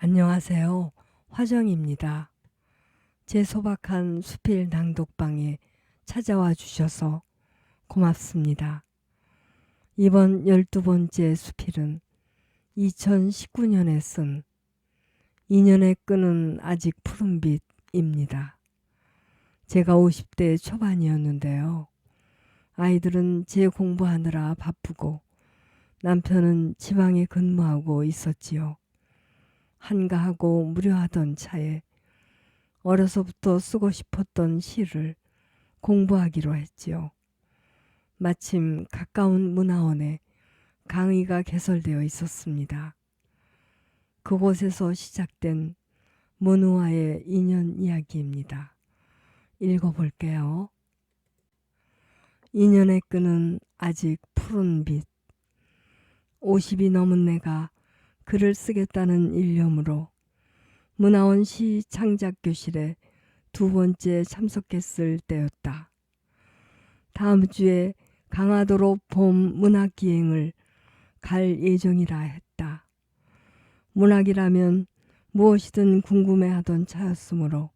안녕하세요. 화정입니다. 제 소박한 수필 낭독방에 찾아와 주셔서 고맙습니다. 이번 12번째 수필은 2019년에 쓴 인연의 끈은 아직 푸른빛입니다. 제가 50대 초반이었는데요. 아이들은 제 공부하느라 바쁘고 남편은 지방에 근무하고 있었지요. 한가하고 무료하던 차에 어려서부터 쓰고 싶었던 시를 공부하기로 했지요. 마침 가까운 문화원에 강의가 개설되어 있었습니다. 그곳에서 시작된 문우와의 인연 이야기입니다. 읽어볼게요. 인연의 끈은 아직 푸른 빛. 50이 넘은 내가 글을 쓰겠다는 일념으로 문화원 시 창작 교실에 2번째 참석했을 때였다. 다음 주에 강화도로 봄 문학기행을 갈 예정이라 했다. 문학이라면 무엇이든 궁금해하던 차였으므로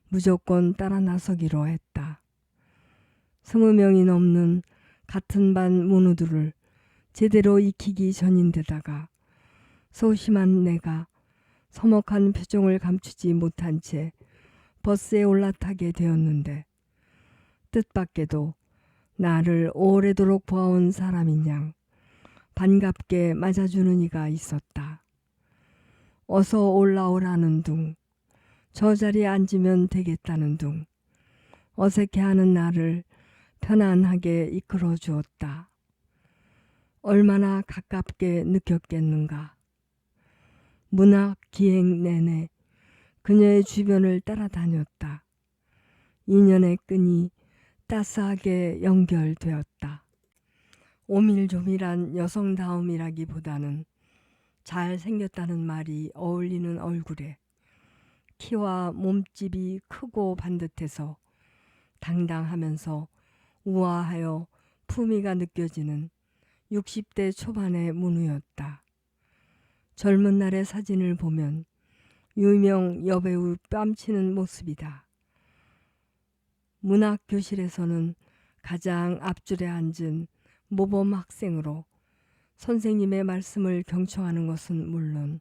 무조건 따라 나서기로 했다. 20명이 넘는 같은 반 문우들을 제대로 익히기 전인데다가 소심한 내가 서먹한 표정을 감추지 못한 채 버스에 올라타게 되었는데 뜻밖에도 나를 오래도록 보아온 사람인 양 반갑게 맞아주는 이가 있었다. 어서 올라오라는 둥, 저 자리에 앉으면 되겠다는 둥, 어색해하는 나를 편안하게 이끌어 주었다. 얼마나 가깝게 느꼈겠는가. 문학 기행 내내 그녀의 주변을 따라다녔다. 인연의 끈이 따스하게 연결되었다. 오밀조밀한 여성다움이라기보다는 잘생겼다는 말이 어울리는 얼굴에 키와 몸집이 크고 반듯해서 당당하면서 우아하여 품위가 느껴지는 60대 초반의 문우였다. 젊은 날의 사진을 보면 유명 여배우 뺨치는 모습이다. 문학교실에서는 가장 앞줄에 앉은 모범 학생으로 선생님의 말씀을 경청하는 것은 물론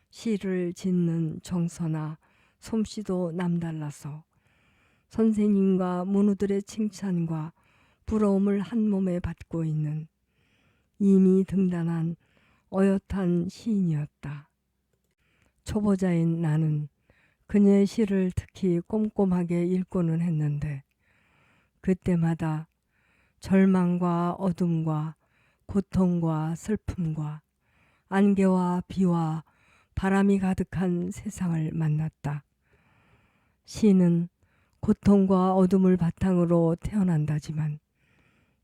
시를 짓는 정서나 솜씨도 남달라서 선생님과 문우들의 칭찬과 부러움을 한 몸에 받고 있는 이미 등단한 어엿한 시인이었다. 초보자인 나는 그녀의 시를 특히 꼼꼼하게 읽고는 했는데 그때마다 절망과 어둠과 고통과 슬픔과 안개와 비와 바람이 가득한 세상을 만났다. 시는 고통과 어둠을 바탕으로 태어난다지만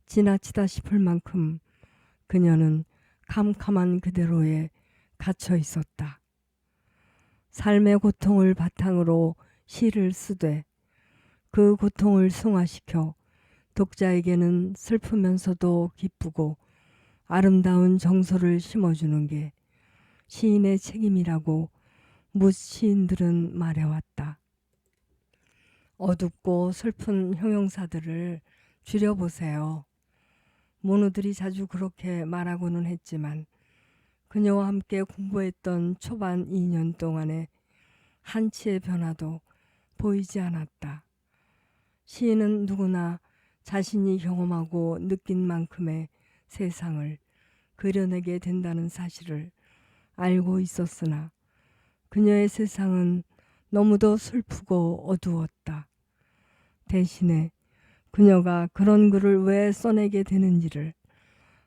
지나치다 싶을 만큼 그녀는 캄캄한 그대로에 갇혀 있었다. 삶의 고통을 바탕으로 시를 쓰되 그 고통을 승화시켜 독자에게는 슬프면서도 기쁘고 아름다운 정서를 심어주는 게 시인의 책임이라고 무시인들은 말해왔다. 어둡고 슬픈 형용사들을 줄여보세요. 문우들이 자주 그렇게 말하고는 했지만 그녀와 함께 공부했던 초반 2년 동안의 한치의 변화도 보이지 않았다. 시인은 누구나 자신이 경험하고 느낀 만큼의 세상을 그려내게 된다는 사실을 알고 있었으나 그녀의 세상은 너무도 슬프고 어두웠다. 대신에 그녀가 그런 글을 왜 써내게 되는지를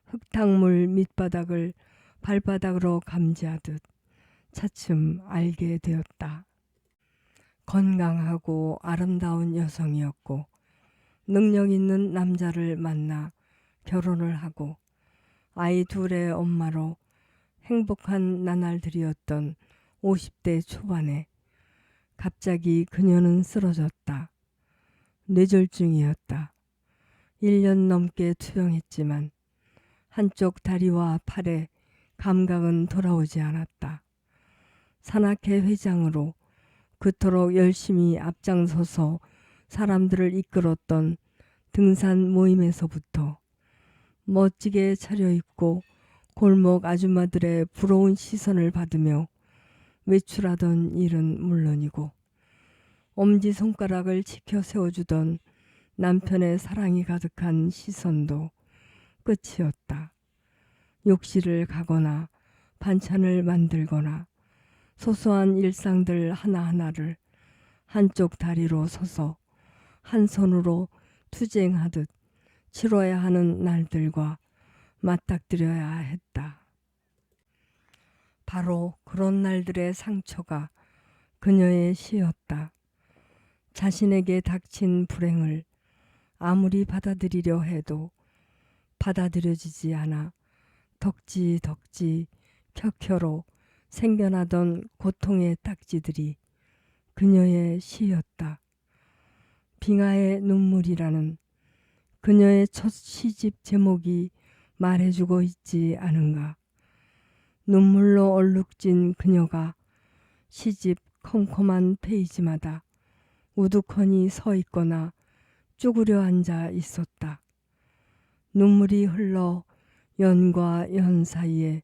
흙탕물 밑바닥을 발바닥으로 감지하듯 차츰 알게 되었다. 건강하고 아름다운 여성이었고 능력 있는 남자를 만나 결혼을 하고 아이 둘의 엄마로 행복한 나날들이었던 50대 초반에 갑자기 그녀는 쓰러졌다. 뇌졸중이었다. 1년 넘게 투병했지만 한쪽 다리와 팔에 감각은 돌아오지 않았다. 산악회 회장으로 그토록 열심히 앞장서서 사람들을 이끌었던 등산 모임에서부터 멋지게 차려입고 골목 아줌마들의 부러운 시선을 받으며 외출하던 일은 물론이고 엄지손가락을 치켜 세워주던 남편의 사랑이 가득한 시선도 끝이었다. 욕실을 가거나 반찬을 만들거나 소소한 일상들 하나하나를 한쪽 다리로 서서 한 손으로 투쟁하듯 치러야 하는 날들과 맞닥뜨려야 했다. 바로 그런 날들의 상처가 그녀의 시였다. 자신에게 닥친 불행을 아무리 받아들이려 해도 받아들여지지 않아 덕지덕지 켜켜로 생겨나던 고통의 딱지들이 그녀의 시였다. 빙하의 눈물이라는 그녀의 첫 시집 제목이 말해주고 있지 않은가. 눈물로 얼룩진 그녀가 시집 컴컴한 페이지마다 우두커니 서 있거나 쭈그려 앉아 있었다. 눈물이 흘러 연과 연 사이에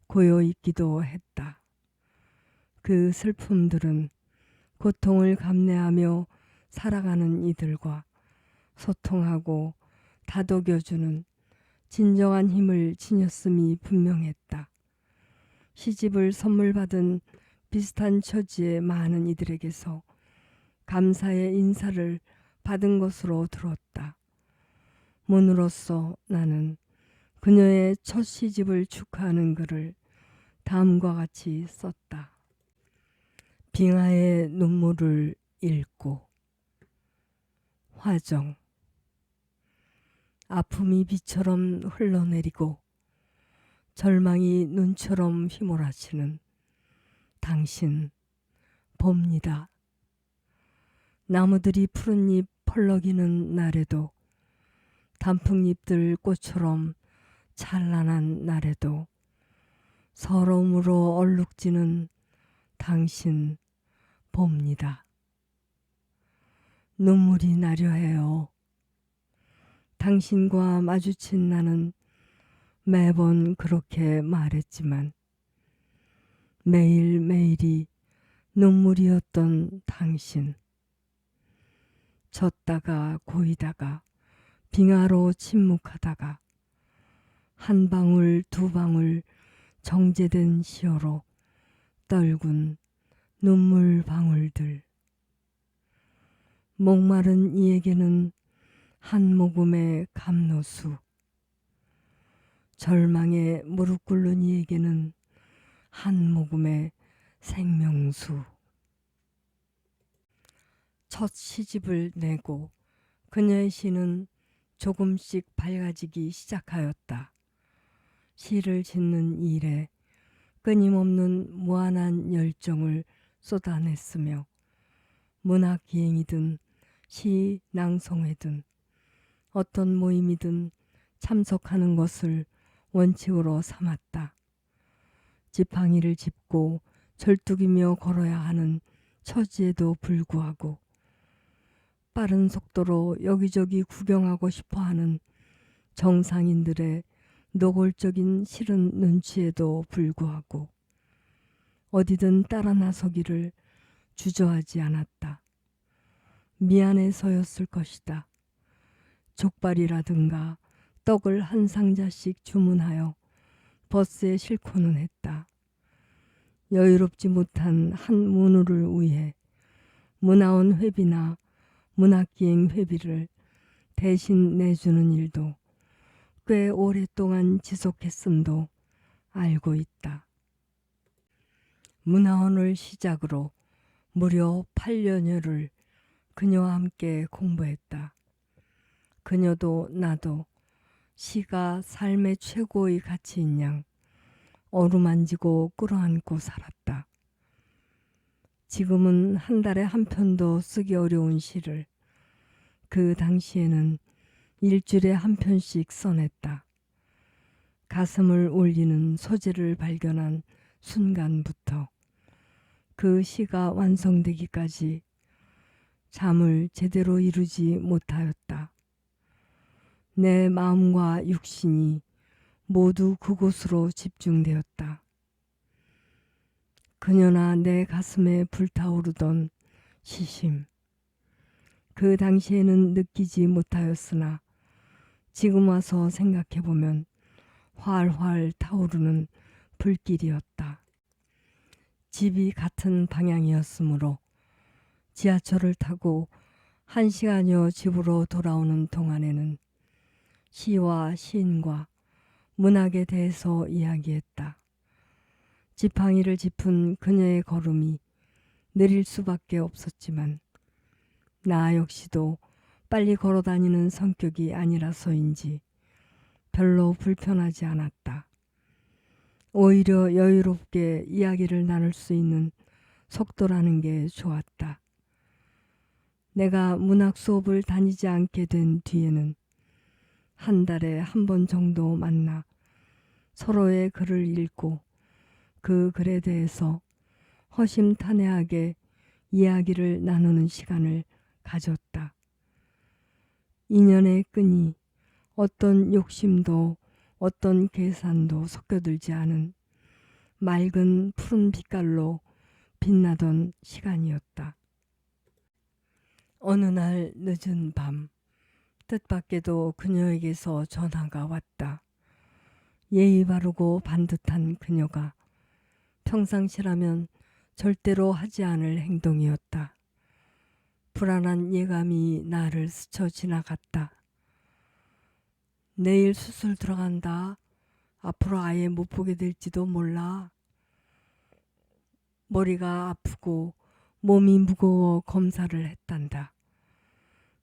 고여 있기도 했다. 그 슬픔들은 고통을 감내하며 살아가는 이들과 소통하고 다독여주는 진정한 힘을 지녔음이 분명했다. 시집을 선물 받은 비슷한 처지의 많은 이들에게서 감사의 인사를 받은 것으로 들었다. 문으로서 나는 그녀의 첫 시집을 축하하는 글을 다음과 같이 썼다. 빙하의 눈물을 읽고 화정. 아픔이 비처럼 흘러내리고 절망이 눈처럼 휘몰아치는 당신 봅니다. 나무들이 푸른 잎 펄럭이는 날에도 단풍잎들 꽃처럼 찬란한 날에도 서러움으로 얼룩지는 당신 봅니다. 눈물이 나려 해요. 당신과 마주친 나는 매번 그렇게 말했지만 매일매일이 눈물이었던 당신. 젖다가 고이다가 빙하로 침묵하다가 한 방울 두 방울 정제된 시어로 떨군 눈물 방울들. 목마른 이에게는 한 모금의 감로수, 절망에 무릎 꿇는 이에게는 한 모금의 생명수. 첫 시집을 내고 그녀의 시는 조금씩 밝아지기 시작하였다. 시를 짓는 일에 끊임없는 무한한 열정을 쏟아냈으며 문학기행이든 시 낭송회든 어떤 모임이든 참석하는 것을 원칙으로 삼았다. 지팡이를 짚고 절뚝이며 걸어야 하는 처지에도 불구하고 빠른 속도로 여기저기 구경하고 싶어하는 정상인들의 노골적인 싫은 눈치에도 불구하고 어디든 따라 나서기를 주저하지 않았다. 미안해서였을 것이다. 족발이라든가 떡을 한 상자씩 주문하여 버스에 싣고는 했다. 여유롭지 못한 한 문우를 위해 문화원 회비나 문학기행 회비를 대신 내주는 일도 꽤 오랫동안 지속했음도 알고 있다. 문화원을 시작으로 무려 8년여를 그녀와 함께 공부했다. 그녀도 나도 시가 삶의 최고의 가치인 양 어루만지고 끌어안고 살았다. 지금은 한 달에 한 편도 쓰기 어려운 시를 그 당시에는 일주일에 한 편씩 써냈다. 가슴을 울리는 소재를 발견한 순간부터 그 시가 완성되기까지 잠을 제대로 이루지 못하였다. 내 마음과 육신이 모두 그곳으로 집중되었다. 그녀나 내 가슴에 불타오르던 시심. 그 당시에는 느끼지 못하였으나 지금 와서 생각해보면 활활 타오르는 불길이었다. 집이 같은 방향이었으므로 지하철을 타고 1시간여 집으로 돌아오는 동안에는 시와 시인과 문학에 대해서 이야기했다. 지팡이를 짚은 그녀의 걸음이 느릴 수밖에 없었지만 나 역시도 빨리 걸어다니는 성격이 아니라서인지 별로 불편하지 않았다. 오히려 여유롭게 이야기를 나눌 수 있는 속도라는 게 좋았다. 내가 문학 수업을 다니지 않게 된 뒤에는 한 달에 한 번 정도 만나 서로의 글을 읽고 그 글에 대해서 허심탄회하게 이야기를 나누는 시간을 가졌다. 인연의 끈이 어떤 욕심도 어떤 계산도 섞여들지 않은 맑은 푸른 빛깔로 빛나던 시간이었다. 어느 날 늦은 밤 뜻밖에도 그녀에게서 전화가 왔다. 예의 바르고 반듯한 그녀가 평상시라면 절대로 하지 않을 행동이었다. 불안한 예감이 나를 스쳐 지나갔다. 내일 수술 들어간다. 앞으로 아예 못 보게 될지도 몰라. 머리가 아프고 몸이 무거워 검사를 했단다.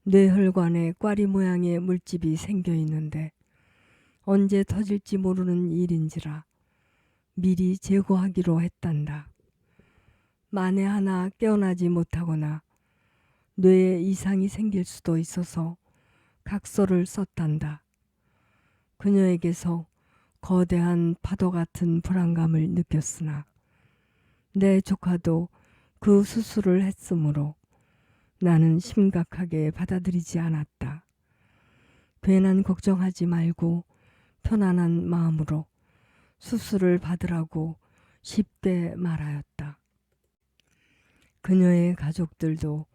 뇌혈관에 꽈리 모양의 물집이 생겨 있는데 언제 터질지 모르는 일인지라 미리 제거하기로 했단다. 만에 하나 깨어나지 못하거나 뇌에 이상이 생길 수도 있어서 각서를 썼단다. 그녀에게서 거대한 파도 같은 불안감을 느꼈으나 내 조카도 그 수술을 했으므로 나는 심각하게 받아들이지 않았다. 괜한 걱정하지 말고 편안한 마음으로 수술을 받으라고 쉽게 말하였다. 그녀의 가족들도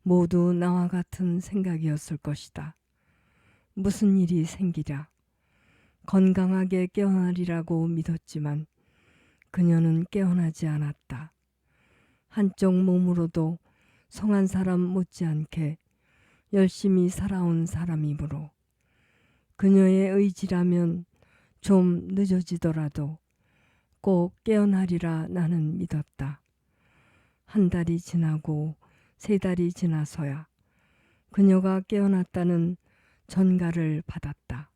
모두 나와 같은 생각이었을 것이다. 무슨 일이 생기랴 건강하게 깨어나리라고 믿었지만 그녀는 깨어나지 않았다. 한쪽 몸으로도 성한 사람 못지않게 열심히 살아온 사람이므로 그녀의 의지라면 좀 늦어지더라도 꼭 깨어나리라 나는 믿었다. 한 달이 지나고 3달이 지나서야 그녀가 깨어났다는 전가를 받았다.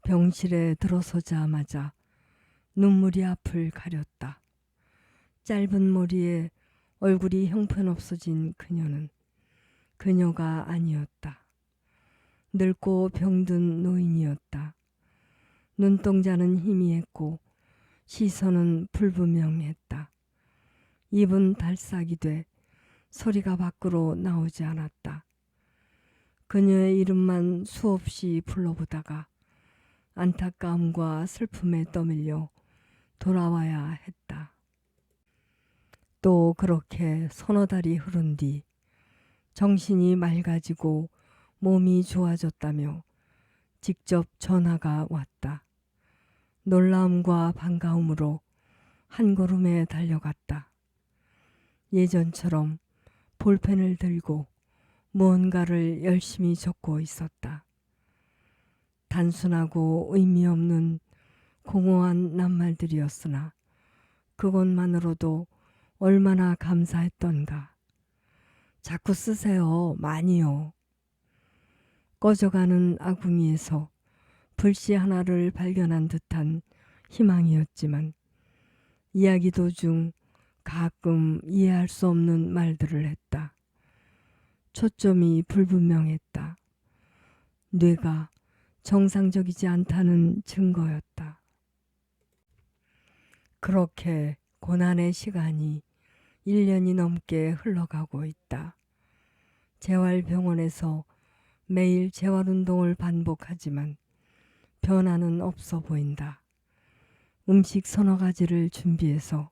병실에 들어서자마자 눈물이 앞을 가렸다. 짧은 머리에 얼굴이 형편없어진 그녀는 그녀가 아니었다. 늙고 병든 노인이었다. 눈동자는 희미했고 시선은 불분명했다. 입은 달싹이 돼 소리가 밖으로 나오지 않았다. 그녀의 이름만 수없이 불러보다가 안타까움과 슬픔에 떠밀려 돌아와야 했다. 또 그렇게 서너 달이 흐른 뒤 정신이 맑아지고 몸이 좋아졌다며 직접 전화가 왔다. 놀라움과 반가움으로 한 걸음에 달려갔다. 예전처럼 볼펜을 들고 무언가를 열심히 적고 있었다. 단순하고 의미 없는 공허한 낱말들이었으나 그것만으로도 얼마나 감사했던가. 자꾸 쓰세요. 많이요. 꺼져가는 아궁이에서 불씨 하나를 발견한 듯한 희망이었지만 이야기 도중 가끔 이해할 수 없는 말들을 했다. 초점이 불분명했다. 뇌가 정상적이지 않다는 증거였다. 그렇게 고난의 시간이 1년이 넘게 흘러가고 있다. 재활병원에서 매일 재활운동을 반복하지만 변화는 없어 보인다. 음식 서너 가지를 준비해서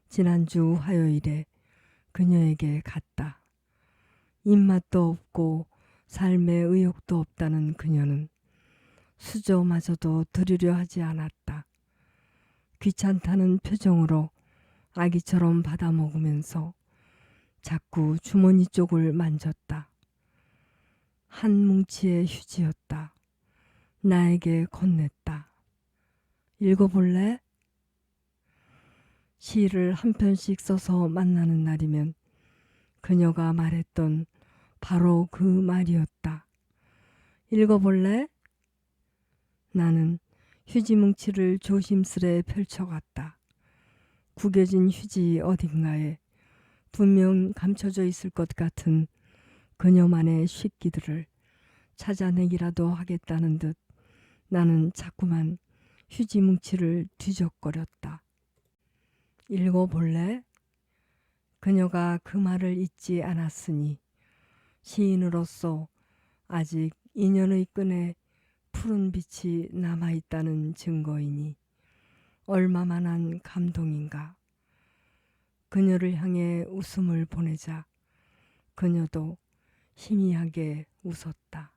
지난주 화요일에 그녀에게 갔다. 입맛도 없고 삶에 의욕도 없다는 그녀는 수저마저도 드리려 하지 않았다. 귀찮다는 표정으로 아기처럼 받아 먹으면서 자꾸 주머니 쪽을 만졌다. 한 뭉치의 휴지였다. 나에게 건넸다. 읽어볼래? 시를 한 편씩 써서 만나는 날이면 그녀가 말했던 바로 그 말이었다. 읽어볼래? 나는 휴지 뭉치를 조심스레 펼쳐갔다. 구겨진 휴지 어딘가에 분명 감춰져 있을 것 같은 그녀만의 식기들을 찾아내기라도 하겠다는 듯 나는 자꾸만 휴지 뭉치를 뒤적거렸다. 읽어볼래? 그녀가 그 말을 잊지 않았으니 시인으로서 아직 인연의 끈에 푸른 빛이 남아있다는 증거이니 얼마만한 감동인가. 그녀를 향해 웃음을 보내자 그녀도 희미하게 웃었다.